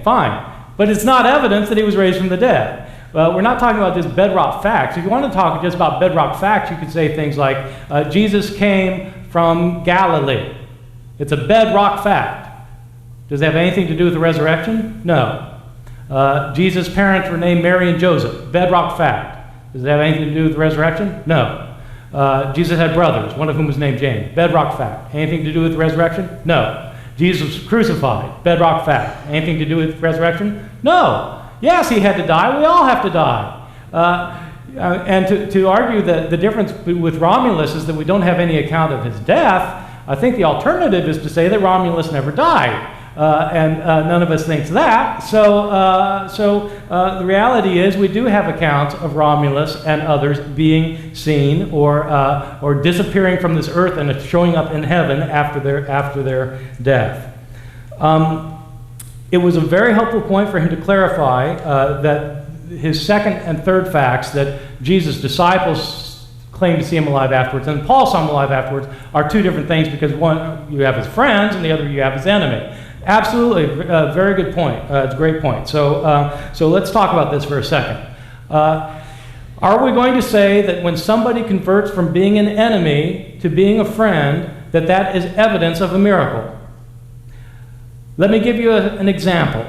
Fine. But it's not evidence that he was raised from the dead. We're not talking about just bedrock facts. If you want to talk just about bedrock facts, you could say things like, Jesus came from Galilee. It's a bedrock fact. Does it have anything to do with the resurrection? No. Jesus' parents were named Mary and Joseph. Bedrock fact. Does it have anything to do with the resurrection? No. Jesus had brothers, one of whom was named James. Bedrock fact. Anything to do with the resurrection? No. Jesus was crucified. Bedrock fact. Anything to do with resurrection? No. Yes, he had to die. We all have to die. And to argue that the difference with Romulus is that we don't have any account of his death, I think the alternative is to say that Romulus never died. And none of us thinks that. So the reality is we do have accounts of Romulus and others being seen or disappearing from this earth and showing up in heaven after their death. It was a very helpful point for him to clarify that his second and third facts, that Jesus' disciples claim to see him alive afterwards and Paul saw him alive afterwards, are two different things, because one, you have his friends, and the other, you have his enemy. Absolutely, very good point. It's a great point. So let's talk about this for a second. Are we going to say that when somebody converts from being an enemy to being a friend, that is evidence of a miracle? Let me give you an example.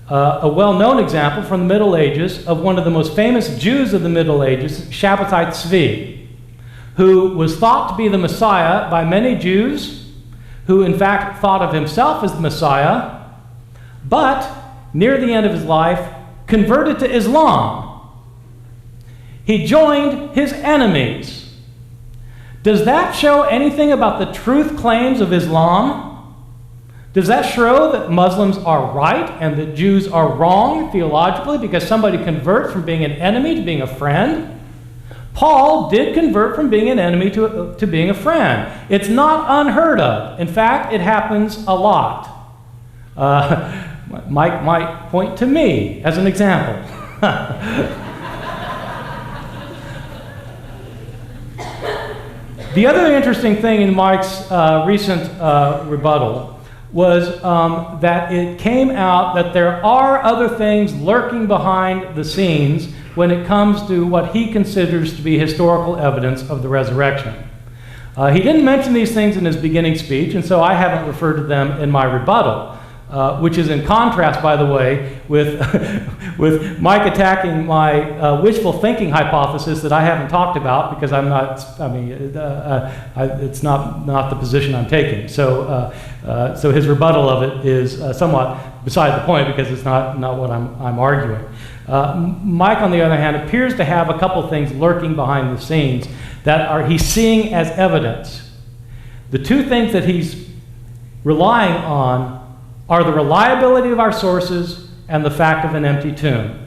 A well-known example from the Middle Ages of one of the most famous Jews of the Middle Ages, Shabbatai Tzvi, who was thought to be the Messiah by many Jews, who in fact thought of himself as the Messiah, but near the end of his life converted to Islam. He joined his enemies. Does that show anything about the truth claims of Islam? Does that show that Muslims are right and that Jews are wrong theologically because somebody converts from being an enemy to being a friend? Paul did convert from being an enemy to being a friend. It's not unheard of. In fact, it happens a lot. Mike might point to me as an example. The other interesting thing in Mike's recent rebuttal was that it came out that there are other things lurking behind the scenes when it comes to what he considers to be historical evidence of the resurrection. He didn't mention these things in his beginning speech, and so I haven't referred to them in my rebuttal, which is in contrast, by the way, with Mike attacking my wishful thinking hypothesis that I haven't talked about because it's not the position I'm taking. So his rebuttal of it is somewhat beside the point because it's not what I'm arguing. Mike, on the other hand, appears to have a couple things lurking behind the scenes that he's seeing as evidence. The two things that he's relying on are the reliability of our sources and the fact of an empty tomb.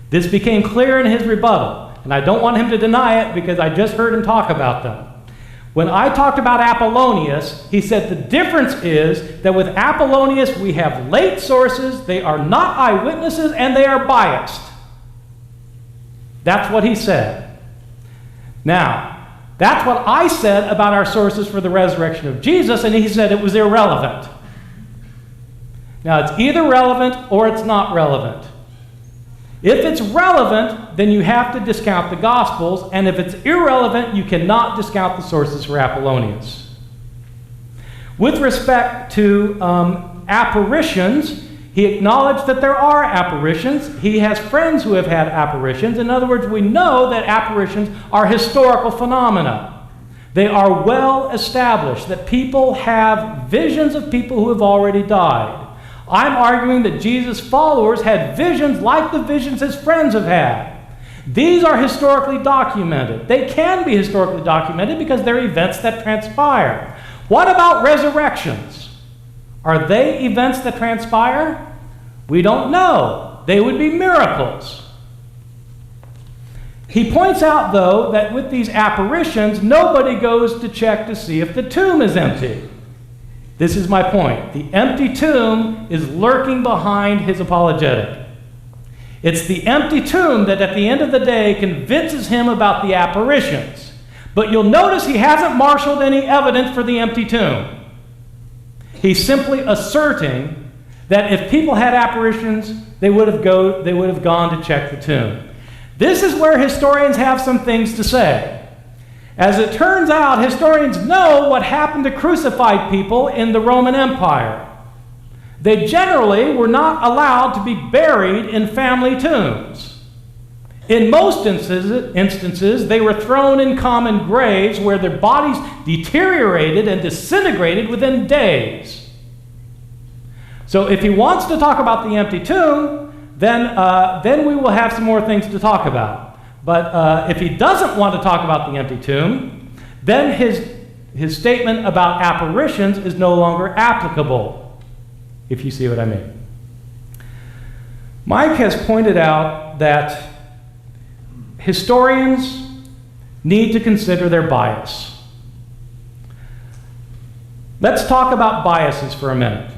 This became clear in his rebuttal, and I don't want him to deny it because I just heard him talk about them. When I talked about Apollonius, he said the difference is that with Apollonius we have late sources, they are not eyewitnesses, and they are biased. That's what he said. Now, that's what I said about our sources for the resurrection of Jesus, and he said it was irrelevant. Now, it's either relevant or it's not relevant. If it's relevant, then you have to discount the Gospels, and if it's irrelevant, you cannot discount the sources for Apollonius. With respect to apparitions, he acknowledged that there are apparitions. He has friends who have had apparitions. In other words, we know that apparitions are historical phenomena. They are well established, that people have visions of people who have already died. I'm arguing that Jesus' followers had visions like the visions his friends have had. These are historically documented. They can be historically documented because they're events that transpire. What about resurrections? Are they events that transpire? We don't know. They would be miracles. He points out, though, that with these apparitions, nobody goes to check to see if the tomb is empty. This is my point. The empty tomb is lurking behind his apologetic. It's the empty tomb that at the end of the day convinces him about the apparitions. But you'll notice he hasn't marshaled any evidence for the empty tomb. He's simply asserting that if people had apparitions, they would have gone to check the tomb. This is where historians have some things to say. As it turns out, historians know what happened to crucified people in the Roman Empire. They generally were not allowed to be buried in family tombs. In most instances, they were thrown in common graves where their bodies deteriorated and disintegrated within days. So if he wants to talk about the empty tomb, then we will have some more things to talk about. But if he doesn't want to talk about the empty tomb, then his statement about apparitions is no longer applicable, if you see what I mean. Mike has pointed out that historians need to consider their bias. Let's talk about biases for a minute.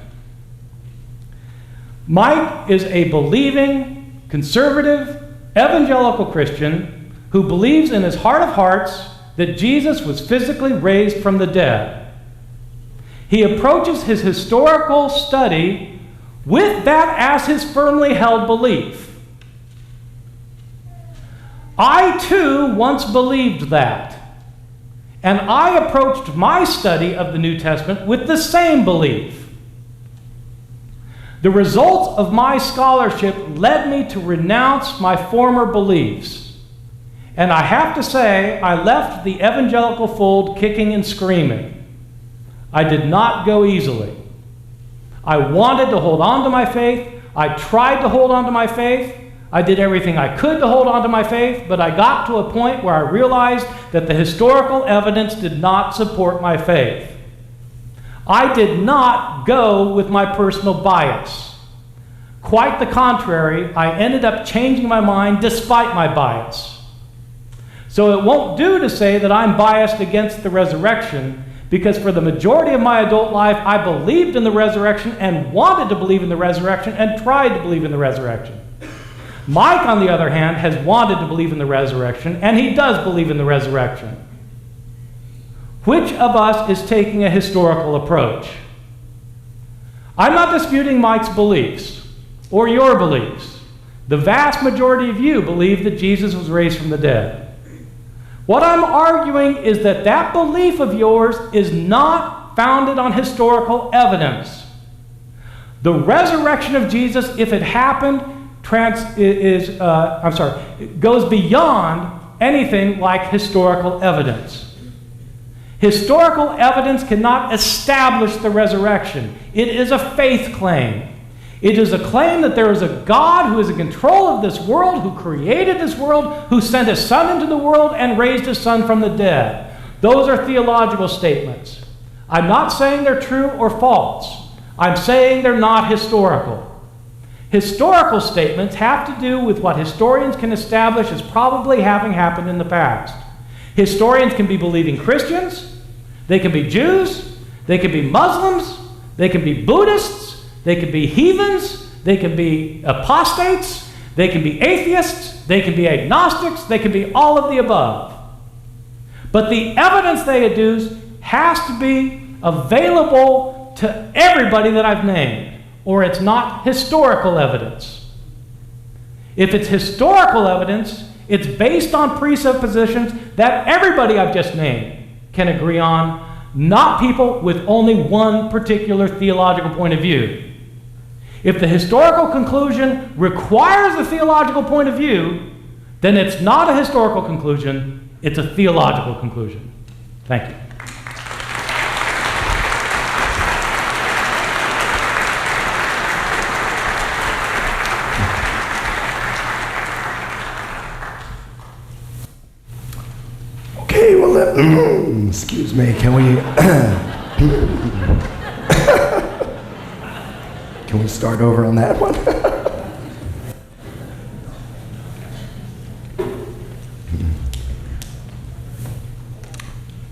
Mike is a believing, conservative, evangelical Christian who believes in his heart of hearts that Jesus was physically raised from the dead. He approaches his historical study with that as his firmly held belief. I too once believed that, and I approached my study of the New Testament with the same belief. The results of my scholarship led me to renounce my former beliefs, and I have to say I left the evangelical fold kicking and screaming. I did not go easily. I wanted to hold on to my faith. I tried to hold on to my faith. I did everything I could to hold on to my faith, but I got to a point where I realized that the historical evidence did not support my faith. I did not go with my personal bias. Quite the contrary, I ended up changing my mind despite my bias. So it won't do to say that I'm biased against the resurrection, because for the majority of my adult life, I believed in the resurrection and wanted to believe in the resurrection and tried to believe in the resurrection. Mike, on the other hand, has wanted to believe in the resurrection, and he does believe in the resurrection. Which of us is taking a historical approach? I'm not disputing Mike's beliefs or your beliefs. The vast majority of you believe that Jesus was raised from the dead. What I'm arguing is that that belief of yours is not founded on historical evidence. The resurrection of Jesus, if it happened, goes beyond anything like historical evidence. Historical evidence cannot establish the resurrection. It is a faith claim. It is a claim that there is a God who is in control of this world, who created this world, who sent his Son into the world and raised his Son from the dead. Those are theological statements. I'm not saying they're true or false. I'm saying they're not historical. Historical statements have to do with what historians can establish as probably having happened in the past. Historians can be believing Christians, they can be Jews, they can be Muslims, they can be Buddhists, they can be heathens, they can be apostates, they can be atheists, they can be agnostics, they can be all of the above. But the evidence they adduce has to be available to everybody that I've named, or it's not historical evidence. If it's historical evidence, it's based on presuppositions that everybody I've just named can agree on, not people with only one particular theological point of view. If the historical conclusion requires a theological point of view, then it's not a historical conclusion, it's a theological conclusion. Thank you. Okay, well, excuse me, can we start over on that one?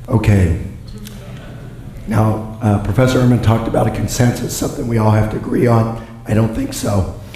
Okay. Now, Professor Ehrman talked about a consensus, something we all have to agree on. I don't think so.